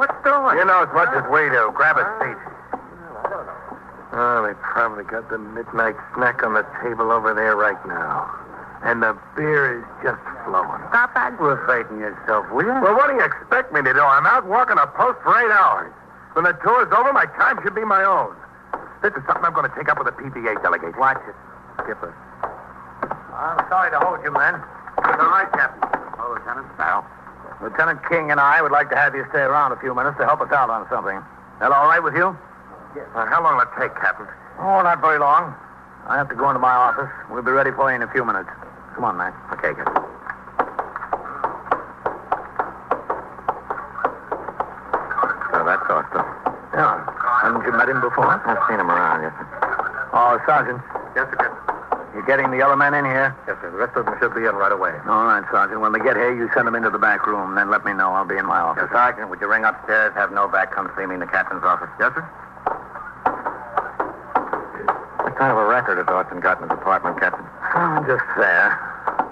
what's doing? You know as much as we do. Grab a seat. Oh, they probably got the midnight snack on the table over there right now. And the beer is just flowing. Stop aggravating yourself, will you? Well, what do you expect me to do? I'm out walking a post for 8 hours. When the tour's over, my time should be my own. This is something I'm going to take up with the PBA delegation. Watch it. Skipper. I'm sorry to hold you, men. It's all right, Captain. Oh, Lieutenant Sparrow. Lieutenant King and I would like to have you stay around a few minutes to help us out on something. That all right with you? Yes. How long will it take, Captain? Oh, not very long. I have to go into my office. We'll be ready for you in a few minutes. Come on, man. Okay, Captain. So that's Austin. Yeah. Haven't you met him before? I've seen him around, yes, sir. Oh, Sergeant. Yes, sir, Captain. You getting the other men in here? Yes, sir. The rest of them should be in right away. All right, Sergeant. When they get here, you send them into the back room. Then let me know. I'll be in my office. Yes, Sergeant, would you ring upstairs, have Novak come see me in the captain's office? Yes, sir. What kind of a record has Austin got in the department, Captain? Oh, just fair.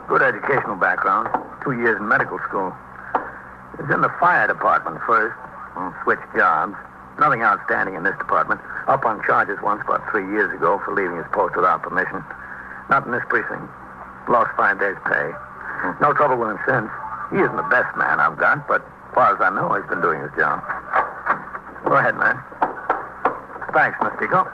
Good educational background. 2 years in medical school. He was in the fire department first. Switched jobs. Nothing outstanding in this department. Up on charges once about 3 years ago for leaving his post without permission. Not in this precinct. Lost 5 days' pay. No trouble with him since. He isn't the best man I've got, but as far as I know, he's been doing his job. Go ahead, man. Thanks, Mr. Pico.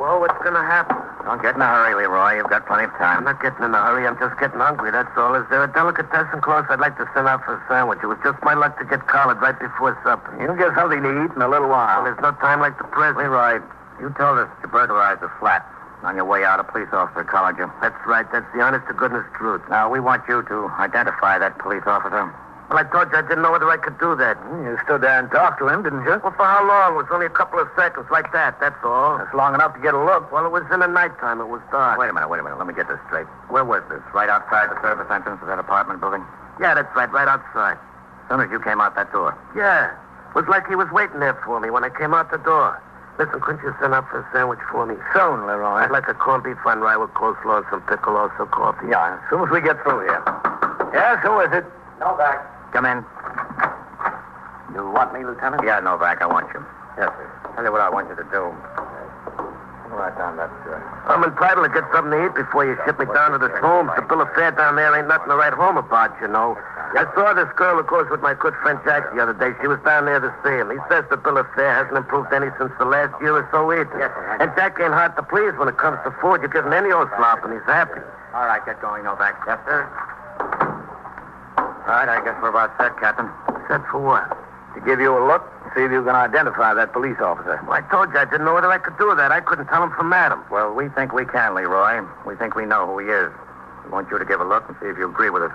Well, what's going to happen? Don't get in a hurry, Leroy. You've got plenty of time. I'm not getting in a hurry. I'm just getting hungry, that's all. Is there a delicatessen close? I'd like to send out for a sandwich. It was just my luck to get collared right before supper. You'll get something to eat in a little while. Well, there's no time like the present. Leroy, you told us you burglarized the flat. On your way out, a police officer collared you. That's right. That's the honest-to-goodness truth. Now, we want you to identify that police officer. Well, I told you I didn't know whether I could do that. You stood there and talked to him, didn't you? Well, for how long? It was only a couple of seconds like that, that's all. That's long enough to get a look. Well, it was in the nighttime. It was dark. Wait a minute. Let me get this straight. Where was this? Right outside the service entrance of that apartment building? Yeah, that's right. Right outside. As soon as you came out that door. Yeah. It was like he was waiting there for me when I came out the door. Listen, couldn't you send up for a sandwich for me? Soon, Leroy. I'd like a corned beef on rye with coleslaw and some pickle, also coffee. Yeah, as soon as we get through here. Yes, who is it? Novak. Come in. You want me, Lieutenant? Yeah, Novak, I want you. Yes, sir. Tell you what I want you to do. Write down that, I'm entitled to get something to eat before you ship me down to the tombs. The bill of fare down there ain't nothing to write home about, you know. I saw this girl who goes with my good friend Jack the other day. She was down there to see him. He says the bill of fare hasn't improved any since the last year or so either. Yes, sir. And Jack ain't hard to please when it comes to food. You give him any old slop and he's happy. All right, get going, Novak. Yes, sir. All right, I guess we're about set, Captain. Set for what? To give you a look, see if you can identify that police officer. Well, I told you I didn't know whether I could do that. I couldn't tell him from Adam. Well, we think we can, Leroy. We think we know who he is. We want you to give a look and see if you agree with us.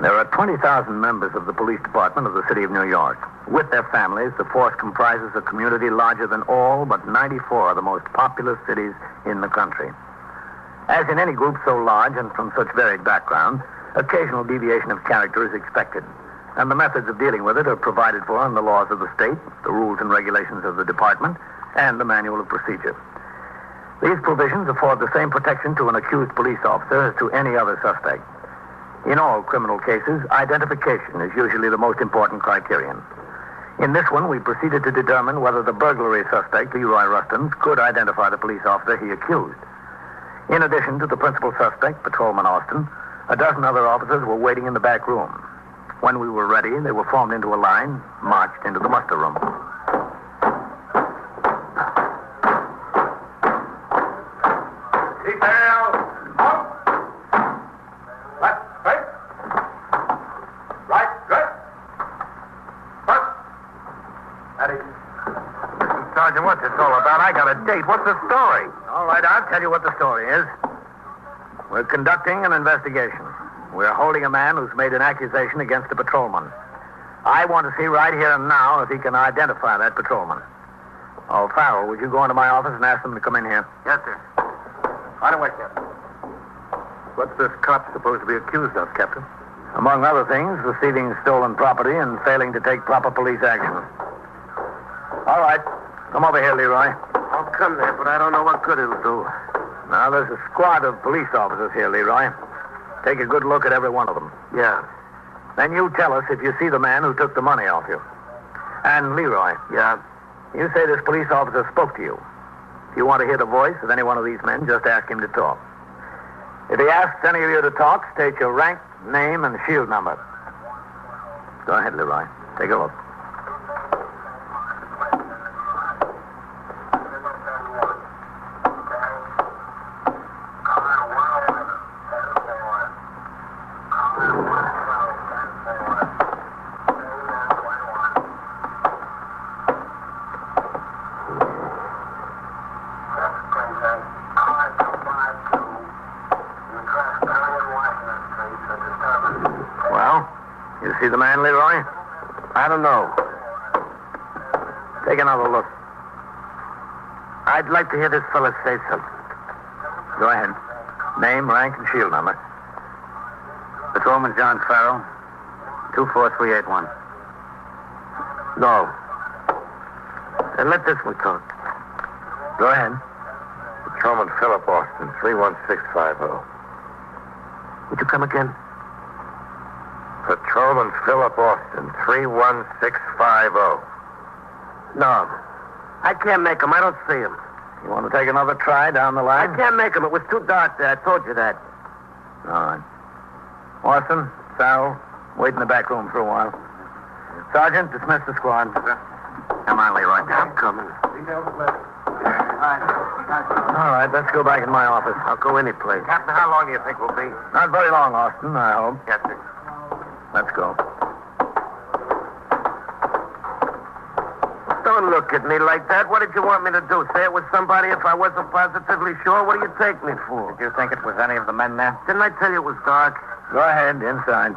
There are 20,000 members of the police department of the city of New York. With their families, the force comprises a community larger than all but 94 of the most populous cities in the country. As in any group so large and from such varied backgrounds, occasional deviation of character is expected, and the methods of dealing with it are provided for in the laws of the state, the rules and regulations of the department, and the manual of procedure. These provisions afford the same protection to an accused police officer as to any other suspect. In all criminal cases, identification is usually the most important criterion. In this one, we proceeded to determine whether the burglary suspect, Leroy Rustin, could identify the police officer he accused. In addition to the principal suspect, Patrolman Austin, a dozen other officers were waiting in the back room. When we were ready, they were formed into a line, marched into the muster room. Detail, up. Left, straight. Right, good. First. Ready. Sergeant, what's this all about? I got a date. What's the story? All right, I'll tell you what the story is. We're conducting an investigation. We're holding a man who's made an accusation against a patrolman. I want to see right here and now if he can identify that patrolman. Oh, Farrell, would you go into my office and ask them to come in here? Yes, sir. Right away, Captain. What's this cop supposed to be accused of, Captain? Among other things, receiving stolen property and failing to take proper police action. All right. Come over here, Leroy. I'll come there, but I don't know what good it'll do. Now, there's a squad of police officers here, Leroy. Take a good look at every one of them. Yeah. Then you tell us if you see the man who took the money off you. And Leroy. Yeah? You say this police officer spoke to you. If you want to hear the voice of any one of these men, just ask him to talk. If he asks any of you to talk, state your rank, name, and shield number. Go ahead, Leroy. Take a look. Well, you see the man, Leroy? I don't know. Take another look. I'd like to hear this fella say something. Go ahead. Name, rank, and shield number. Patrolman John Farrell, 24381. No. And let this one talk. Go ahead. Patrolman Philip Austin, 31650. Would you come again? Patrolman Philip Austin, 31650. No. I can't make him. I don't see him. You want to take another try down the I line? can't make him. It was too dark there. I told you that. All right. Austin, Farrell, wait in the back room for a while. Sergeant, dismiss the squad. Come on, Leroy. I'm coming. All right, let's go back in my office. I'll go any place. Captain, how long do you think we'll be? Not very long, Austin, I hope. Yes, sir. Let's go. Don't look at me like that. What did you want me to do? Say it was somebody if I wasn't positively sure? What do you take me for? Did you think it was any of the men there? Didn't I tell you it was dark? Go ahead, inside.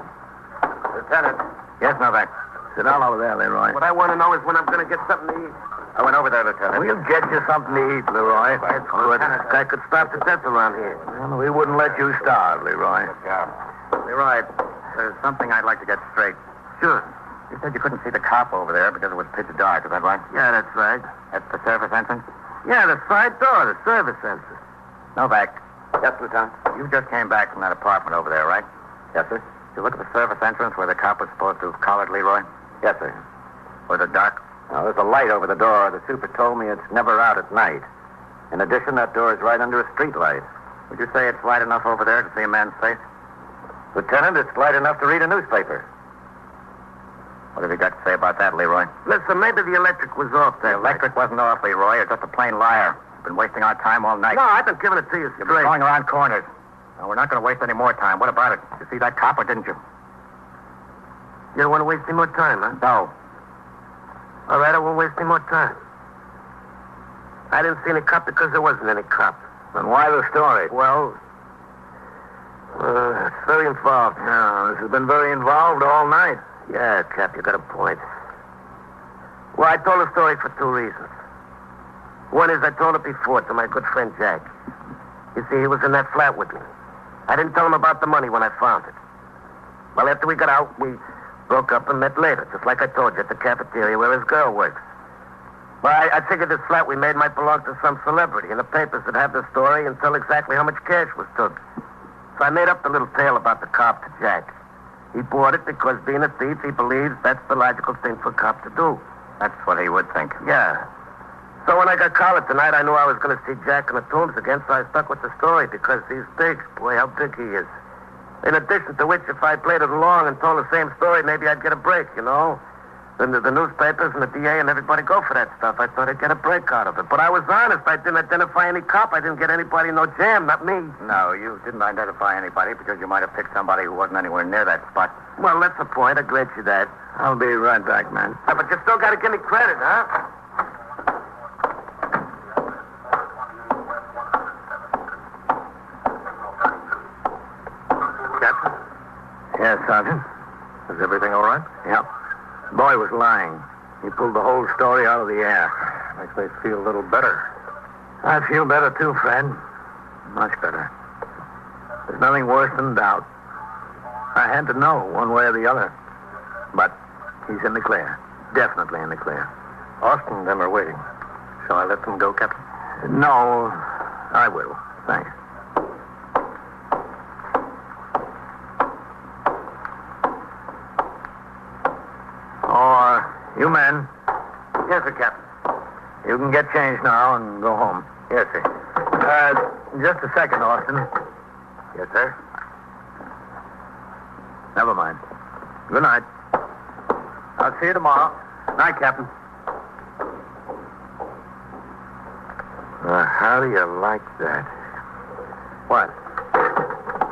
Lieutenant. Yes, Novak. Sit down over there, Leroy. What I want to know is when I'm going to get something to eat. I went over there, Lieutenant. We'll get you something to eat, Leroy. That's good. I could starve to death around here. Well, we wouldn't let you starve, Leroy. Yeah. Leroy, there's something I'd like to get straight. Sure. You said you couldn't see the cop over there because it was pitch dark. Is that right? Yeah, that's right. At the service entrance? Yeah, the side door, the service entrance. Novak, Yes, Lieutenant. you just came back from that apartment over there, right? Yes, sir. Did you look at the service entrance where the cop was supposed to have collared Leroy? Yes, sir. Was it dark? Now, there's a light over the door. The super told me it's never out at night. In addition, that door is right under a street light. Would you say it's light enough over there to see a man's face? Lieutenant, it's light enough to read a newspaper. What have you got to say about that, Leroy? Listen, maybe the electric was off The there. electric wasn't off, Leroy. You're just a plain liar. You've been wasting our time all night. No, I've been giving it to you You've been straight. going around corners. Now, we're not going to waste any more time. What about it? Did you see that cop or didn't you? You don't want to waste any more time, huh? No. All right, I won't waste any more time. I didn't see any cop because there wasn't any cop. Then why the story? Well, it's very involved. No, this has been very involved all night. Yeah, Cap, you got a point. Well, I told the story for two reasons. One is I told it before to my good friend Jack. You see, he was in that flat with me. I didn't tell him about the money when I found it. Well, after we got out, we broke up and met later, just like I told you, at the cafeteria where his girl works. Well, I figured this flat we made might belong to some celebrity, and the papers would have the story and tell exactly how much cash was took. So I made up the little tale about the cop to Jack. He bought it because, being a thief, he believes that's the logical thing for a cop to do. That's what he would think. Yeah. So when I got collared tonight, I knew I was going to see Jack in the tombs again, so I stuck with the story because he's big. Boy, how big he is. In addition to which, if I played it along and told the same story, maybe I'd get a break, you know? Then the newspapers and the DA and everybody go for that stuff. I thought I'd get a break out of it. But I was honest. I didn't identify any cop. I didn't get anybody no jam, not me. No, you didn't identify anybody because you might have picked somebody who wasn't anywhere near that spot. Well, that's the point. I grant you that. I'll be right back, man. But you still got to give me credit, huh? Captain, Yes, Sergeant. is everything all right? Yep. Boy was lying. He pulled the whole story out of the air. Makes me feel a little better. I feel better too, Fred. Much better. There's nothing worse than doubt. I had to know one way or the other. But he's in the clear. Definitely in the clear. Austin and them are waiting. Shall I let them go, Captain? No, I will. Thanks. You men, Yes, sir, Captain. you can get changed now and go home. Yes, sir. Just a second, Austin. Yes, sir. Never mind. Good night. I'll see you tomorrow. Night, Captain. How do you like that? What?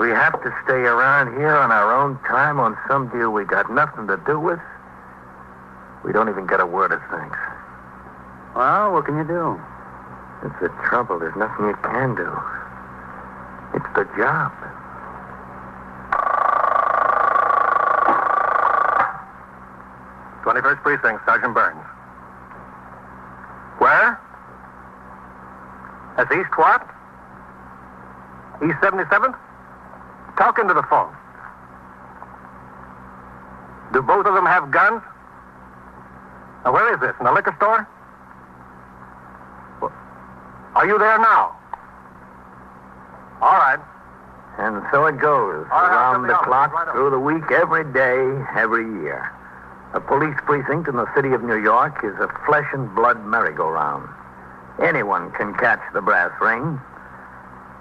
We have to stay around here on our own time on some deal we got nothing to do with. We don't even get a word of thanks. Well, what can you do? It's the trouble. There's nothing you can do. It's the job. '21st Precinct, Sergeant Burns. Where? That's East what? East 77th? Talk into the phone. Do both of them have guns? Now, where is this? In the liquor store? Well, are you there now? All right. And so it goes, All right, I'll around come the to the clock, office right through the week, every day, every year. A police precinct in the city of New York is a flesh and blood merry-go-round. Anyone can catch the brass ring,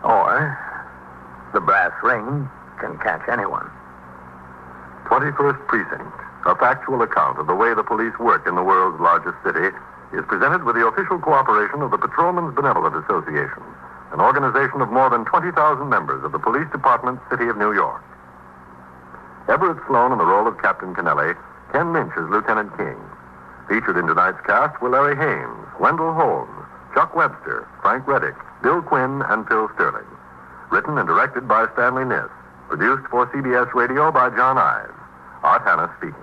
or the brass ring can catch anyone. 21st Precinct, a factual account of the way the police work in the world's largest city, is presented with the official cooperation of the Patrolmen's Benevolent Association, an organization of more than 20,000 members of the Police Department, City of New York. Everett Sloan in the role of Captain Kennelly, Ken Minch as Lieutenant King. Featured in tonight's cast were Larry Haines, Wendell Holmes, Chuck Webster, Frank Reddick, Bill Quinn, and Phil Sterling. Written and directed by Stanley Niss. Produced for CBS Radio by John Ives. Art Hanna speaking.